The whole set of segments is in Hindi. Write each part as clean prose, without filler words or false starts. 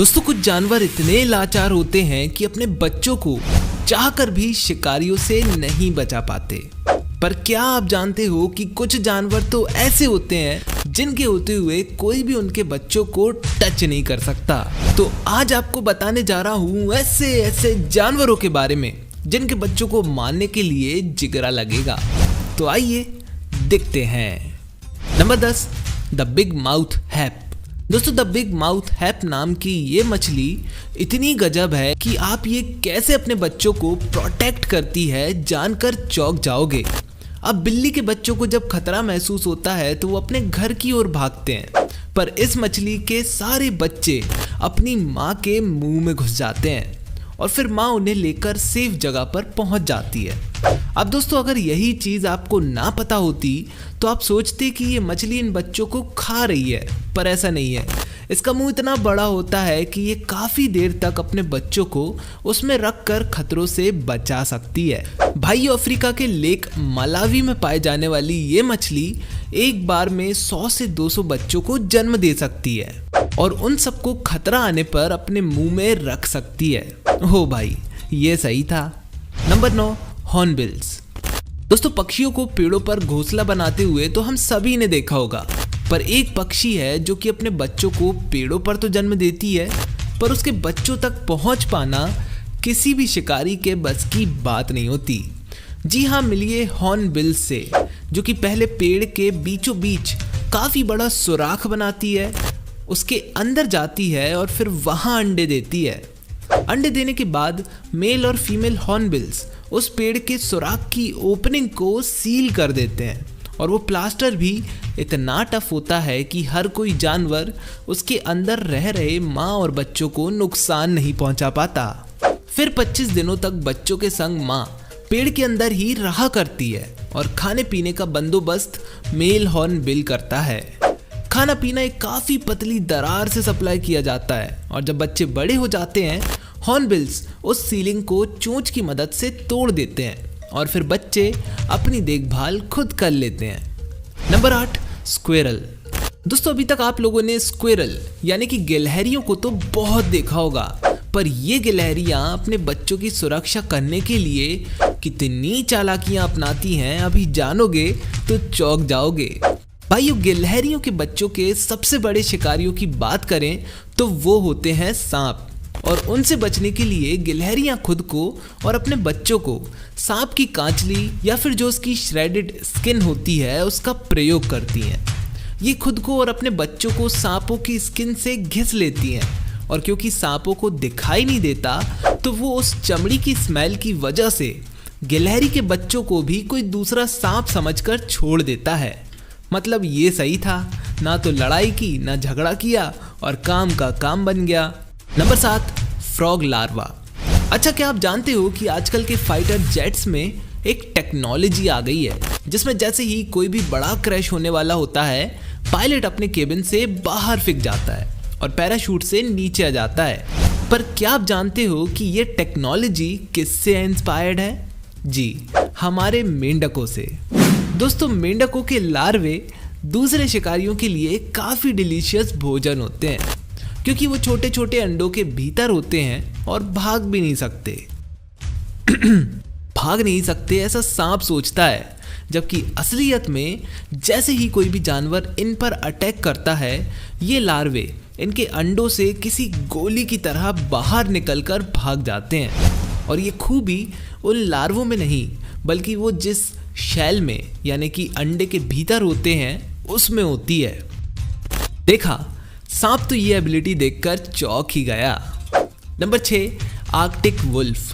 दोस्तों कुछ जानवर इतने लाचार होते हैं कि अपने बच्चों को चाहकर भी शिकारियों से नहीं बचा पाते। पर क्या आप जानते हो कि कुछ जानवर तो ऐसे होते हैं जिनके होते हुए कोई भी उनके बच्चों को टच नहीं कर सकता। तो आज आपको बताने जा रहा हूँ ऐसे ऐसे जानवरों के बारे में जिनके बच्चों को मारने के लिए जिगरा लगेगा। तो आइए देखते हैं। Number 10, the big mouth hap. दोस्तों द बिग माउथ हैप नाम की ये मछली इतनी गजब है कि आप ये कैसे अपने बच्चों को प्रोटेक्ट करती है जानकर चौंक जाओगे। अब बिल्ली के बच्चों को जब खतरा महसूस होता है तो वो अपने घर की ओर भागते हैं, पर इस मछली के सारे बच्चे अपनी माँ के मुंह में घुस जाते हैं और फिर माँ उन्हें लेकर सेफ जगह पर पहुंच जाती है। अब दोस्तों अगर यही चीज़ आपको ना पता होती तो आप सोचते कि ये मछली इन बच्चों को खा रही है, पर ऐसा नहीं है। इसका मुंह इतना बड़ा होता है कि ये काफ़ी देर तक अपने बच्चों को उसमें रखकर खतरों से बचा सकती है। भाई अफ्रीका के लेक मलावी में पाए जाने वाली ये मछली एक बार में 100 से 200 बच्चों को जन्म दे सकती है और उन सबको खतरा आने पर अपने मुंह में रख सकती है। हो भाई ये सही था। Number 9, hornbills. दोस्तों पक्षियों को पेड़ों पर घोंसला बनाते हुए तो हम सभी ने देखा होगा, पर एक पक्षी है जो कि अपने बच्चों को पेड़ों पर तो जन्म देती है, पर उसके बच्चों तक पहुंच पाना किसी भी शिकारी के बस की बात नहीं होती। जी हाँ, मिलिए हॉर्नबिल्स से, जो कि पहले पेड़ के बीचों बीच काफ़ी बड़ा सुराख बनाती है, उसके अंदर जाती है और फिर वहाँ अंडे देती है। अंडे देने के बाद मेल और फीमेल हॉर्नबिल्स उस पेड़ के सुराख की ओपनिंग को सील कर देते हैं और वो प्लास्टर भी इतना टफ होता है कि हर कोई जानवर उसके अंदर रह रहे माँ और बच्चों को नुकसान नहीं पहुंचा पाता। फिर 25 दिनों तक बच्चों के संग माँ पेड़ के अंदर ही रहा करती है और खाने पीने का बंदोबस्त मेल हॉर्नबिल करता है। खाना पीना एक काफ़ी पतली दरार से सप्लाई किया जाता है और जब बच्चे बड़े हो जाते हैं हॉर्नबिल्स उस सीलिंग को चोंच की मदद से तोड़ देते हैं और फिर बच्चे अपनी देखभाल खुद कर लेते हैं। Number 8, squirrel. दोस्तों अभी तक आप लोगों ने स्क्विरल यानी कि गिलहरियों को तो बहुत देखा होगा, पर ये गिलहरियां अपने बच्चों की सुरक्षा करने के लिए कितनी चालाकियां अपनाती हैं अभी जानोगे तो चौंक जाओगे। भाइयों गिलहरियों के बच्चों के सबसे बड़े शिकारियों की बात करें तो वो होते हैं सांप, और उनसे बचने के लिए गिलहरियां खुद को और अपने बच्चों को सांप की कांचली या फिर जो उसकी श्रेडेड स्किन होती है उसका प्रयोग करती हैं। ये खुद को और अपने बच्चों को सांपों की स्किन से घिस लेती हैं और क्योंकि सांपों को दिखाई नहीं देता तो वो उस चमड़ी की स्मेल की वजह से गिलहरी के बच्चों को भी कोई दूसरा सांप समझकर छोड़ देता है। मतलब ये सही था, ना तो लड़ाई की ना झगड़ा किया और काम का काम बन गया। Number 7, frog larva. अच्छा क्या आप जानते हो कि आजकल के फाइटर जेट्स में एक टेक्नोलॉजी आ गई है जिसमें जैसे ही कोई भी बड़ा क्रैश होने वाला होता है पायलट अपने केबिन से बाहर फेंक जाता है और पैराशूट से नीचे आ जाता है। पर क्या आप जानते हो कि ये टेक्नोलॉजी किससे इंस्पायर्ड है? जी हमारे मेंढकों से। दोस्तों मेंढकों के लार्वे दूसरे शिकारियों के लिए काफ़ी डिलीशियस भोजन होते हैं क्योंकि वो छोटे छोटे अंडों के भीतर होते हैं और भाग भी नहीं सकते भाग नहीं सकते ऐसा सांप सोचता है, जबकि असलियत में जैसे ही कोई भी जानवर इन पर अटैक करता है ये लार्वे इनके अंडों से किसी गोली की तरह बाहर निकलकर भाग जाते हैं। और ये खूबी उन लार्वों में नहीं बल्कि वो जिस शैल में यानी कि अंडे के भीतर होते हैं उसमें होती है। देखा सांप तो ये एबिलिटी देखकर चौंक ही गया। Number 6, Arctic wolf.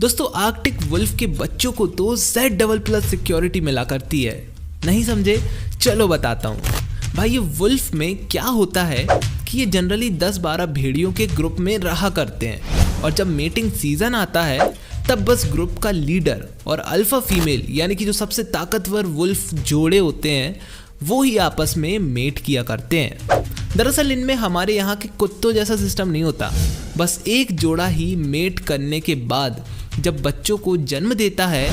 दोस्तों आर्कटिक वुल्फ के बच्चों को तो Z++ सिक्योरिटी मिला करती है। नहीं समझे? चलो बताता हूँ। भाई ये वुल्फ में क्या होता है कि ये जनरली 10-12 भेड़ियों के ग्रुप में रहा करते हैं और जब मेटिंग सीजन आता है तब बस ग्रुप का लीडर और अल्फा फीमेल यानी कि जो सबसे ताकतवर वुल्फ जोड़े होते हैं वो ही आपस में मेट किया करते हैं। दरअसल इनमें हमारे यहाँ के कुत्तों जैसा सिस्टम नहीं होता, बस एक जोड़ा ही मेट करने के बाद जब बच्चों को जन्म देता है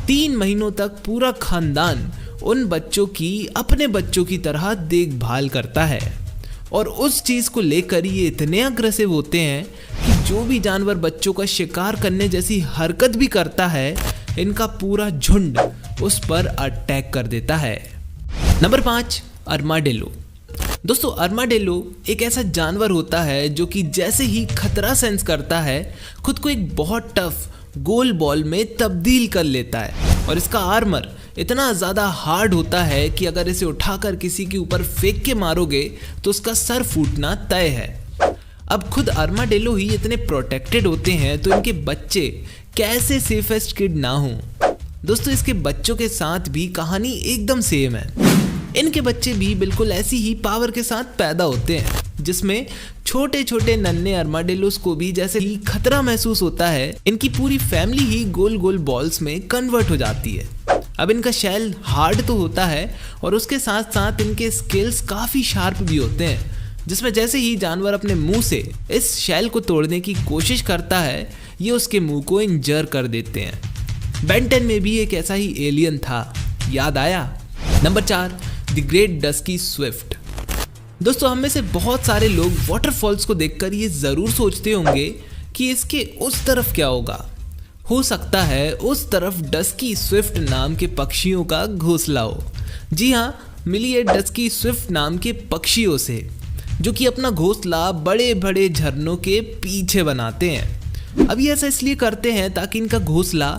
3 महीनों तक पूरा खानदान उन बच्चों की अपने बच्चों की तरह देखभाल करता है और उस चीज को लेकर ये इतने अग्रेसिव होते हैं कि जो भी जानवर बच्चों का शिकार करने जैसी हरकत भी करता है, इनका पूरा झुंड उस पर अटैक कर देता है। नंबर 5, अर्माडेलो। दोस्तों, अर्माडेलो एक ऐसा जानवर होता है जो कि जैसे ही खतरा सेंस करता है, खुद को एक बहुत टफ गोल बॉल में तब्दील कर लेता है और इसका आर्मर इतना ज़्यादा हार्ड होता है कि अगर इसे उठाकर किसी के ऊपर फेंक के मारोगे तो उसका सर फूटना तय है। अब खुद अर्माडेलो ही इतने प्रोटेक्टेड होते हैं तो इनके बच्चे कैसे सेफेस्ट किड ना हो। दोस्तों, इसके बच्चों के साथ भी कहानी एकदम सेम है। इनके बच्चे भी बिल्कुल ऐसी ही पावर के साथ पैदा होते हैं, जिसमें छोटे छोटे नन्हे अर्माडेलोस को भी जैसे ही खतरा महसूस होता है, इनकी पूरी फैमिली ही गोल गोल बॉल्स में कन्वर्ट हो जाती है। अब इनका शेल हार्ड तो होता है और उसके साथ साथ इनके स्किल्स काफ़ी शार्प भी होते हैं, जिसमें जैसे ही जानवर अपने मुंह से इस शेल को तोड़ने की कोशिश करता है, ये उसके मुंह को इंजर कर देते हैं। बेन 10 में भी एक ऐसा ही एलियन था, याद आया? Number 4, the great dusky Swift. दोस्तों, हम में से बहुत सारे लोग वाटरफॉल्स को देखकर ये ज़रूर सोचते होंगे कि इसके उस तरफ क्या होगा। हो सकता है उस तरफ डस्की स्विफ्ट नाम के पक्षियों का घोंसला हो। जी हाँ, मिलिए डस्की स्विफ्ट नाम के पक्षियों से, जो कि अपना घोंसला बड़े बड़े झरनों के पीछे बनाते हैं। अब ये ऐसा इसलिए करते हैं ताकि इनका घोंसला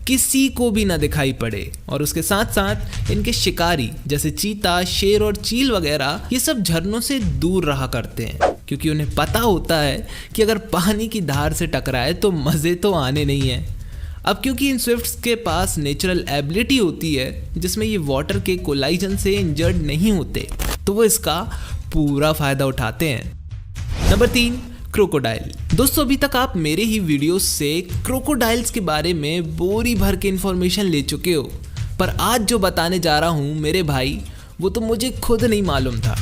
किसी को भी ना दिखाई पड़े और उसके साथ साथ इनके शिकारी जैसे चीता, शेर और चील वगैरह ये सब झरनों से दूर रहा करते हैं, क्योंकि उन्हें पता होता है कि अगर पानी की धार से टकराए तो मज़े तो आने नहीं हैं। अब क्योंकि इन स्विफ्ट्स के पास नेचुरल एबिलिटी होती है जिसमें ये वाटर के कोलाइजन से इंजर्ड नहीं होते, तो वो इसका पूरा फ़ायदा उठाते हैं। Number 3, crocodile. दोस्तों, अभी तक आप मेरे ही वीडियोस से क्रोकोडाइल्स के बारे में बोरी भर के इन्फॉर्मेशन ले चुके हो, पर आज जो बताने जा रहा हूँ मेरे भाई, वो तो मुझे खुद नहीं मालूम था।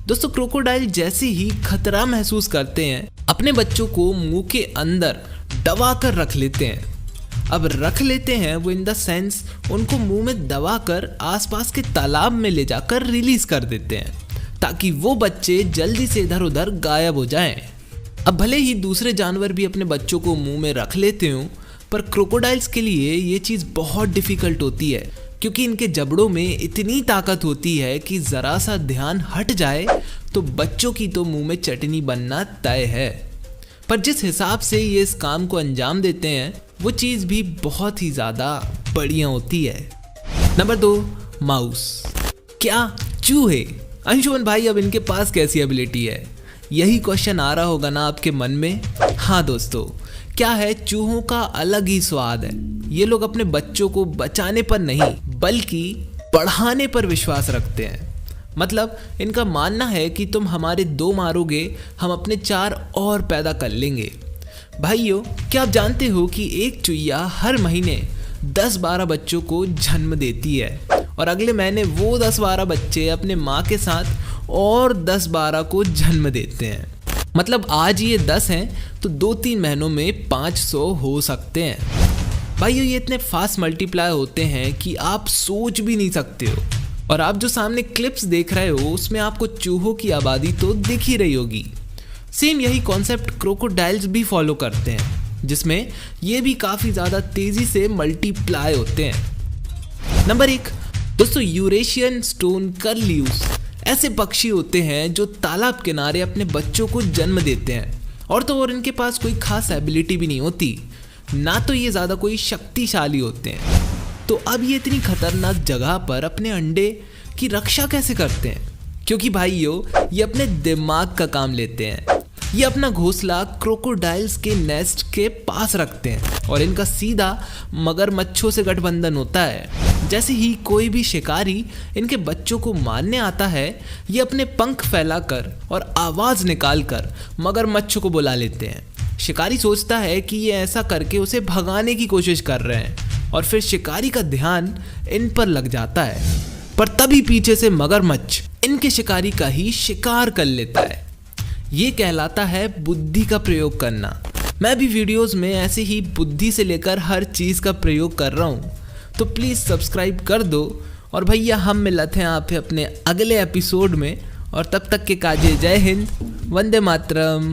दोस्तों, क्रोकोडाइल जैसे ही खतरा महसूस करते हैं, अपने बच्चों को मुंह के अंदर दबा कर रख लेते हैं। अब रख लेते हैं वो इन द सेंस उनको मुंह में दबा कर आसपास के तालाब में ले जाकर रिलीज कर देते हैं, ताकि वो बच्चे जल्दी से इधर उधर गायब हो जाएं। अब भले ही दूसरे जानवर भी अपने बच्चों को मुंह में रख लेते हों, पर क्रोकोडाइल्स के लिए ये चीज़ बहुत डिफ़िकल्ट होती है, क्योंकि इनके जबड़ों में इतनी ताकत होती है कि ज़रा सा ध्यान हट जाए तो बच्चों की तो मुंह में चटनी बनना तय है। पर जिस हिसाब से ये इस काम को अंजाम देते हैं, वो चीज़ भी बहुत ही ज़्यादा बढ़िया होती है। Number 2, mouse. क्या चूहे? अंशुमन भाई, अब इनके पास कैसी एबिलिटी है? यही क्वेश्चन आ रहा होगा ना आपके मन में? हाँ दोस्तों, क्या है, चूहों का अलग ही स्वाद है। ये लोग अपने बच्चों को बचाने पर नहीं बल्कि बढ़ाने पर विश्वास रखते हैं। मतलब इनका मानना है कि तुम हमारे 2 मारोगे, हम अपने 4 और पैदा कर लेंगे। भाइयों, क्या आप जानते हो कि एक चुईया हर महीने 10-12 बच्चों को जन्म देती है और अगले महीने वो 10-12 बच्चे अपने माँ के साथ और 10-12 को जन्म देते हैं। मतलब आज ये 10 हैं तो 2-3 महीनों में 500 हो सकते हैं। भाइयों, ये इतने फास्ट मल्टीप्लाई होते हैं कि आप सोच भी नहीं सकते हो। और आप जो सामने क्लिप्स देख रहे हो उसमें आपको चूहों की आबादी तो दिख ही रही होगी। सेम यही कॉन्सेप्ट क्रोकोडाइल्स भी फॉलो करते हैं, जिसमें ये भी काफ़ी ज़्यादा तेज़ी से मल्टीप्लाई होते हैं। नंबर 1, दोस्तों, यूरेशियन स्टोन कर्लियूस। ऐसे पक्षी होते हैं जो तालाब किनारे अपने बच्चों को जन्म देते हैं, और तो और इनके पास कोई खास एबिलिटी भी नहीं होती, ना तो ये ज़्यादा कोई शक्तिशाली होते हैं। तो अब ये इतनी खतरनाक जगह पर अपने अंडे की रक्षा कैसे करते हैं? क्योंकि भाइयों, ये अपने दिमाग का काम लेते हैं। ये अपना घोंसला क्रोकोडाइल्स के नेस्ट के पास रखते हैं और इनका सीधा मगरमच्छों से गठबंधन होता है। जैसे ही कोई भी शिकारी इनके बच्चों को मारने आता है, ये अपने पंख फैलाकर और आवाज़ निकालकर मगरमच्छ को बुला लेते हैं। शिकारी सोचता है कि ये ऐसा करके उसे भगाने की कोशिश कर रहे हैं और फिर शिकारी का ध्यान इन पर लग जाता है, पर तभी पीछे से मगरमच्छ इनके शिकारी का ही शिकार कर लेता है। ये कहलाता है बुद्धि का प्रयोग करना। मैं भी वीडियोस में ऐसे ही बुद्धि से लेकर हर चीज़ का प्रयोग कर रहा हूँ, तो प्लीज़ सब्सक्राइब कर दो। और भैया, हम मिलते हैं आप अपने अगले एपिसोड में, और तब तक के काजे जय हिंद, वंदे मातरम।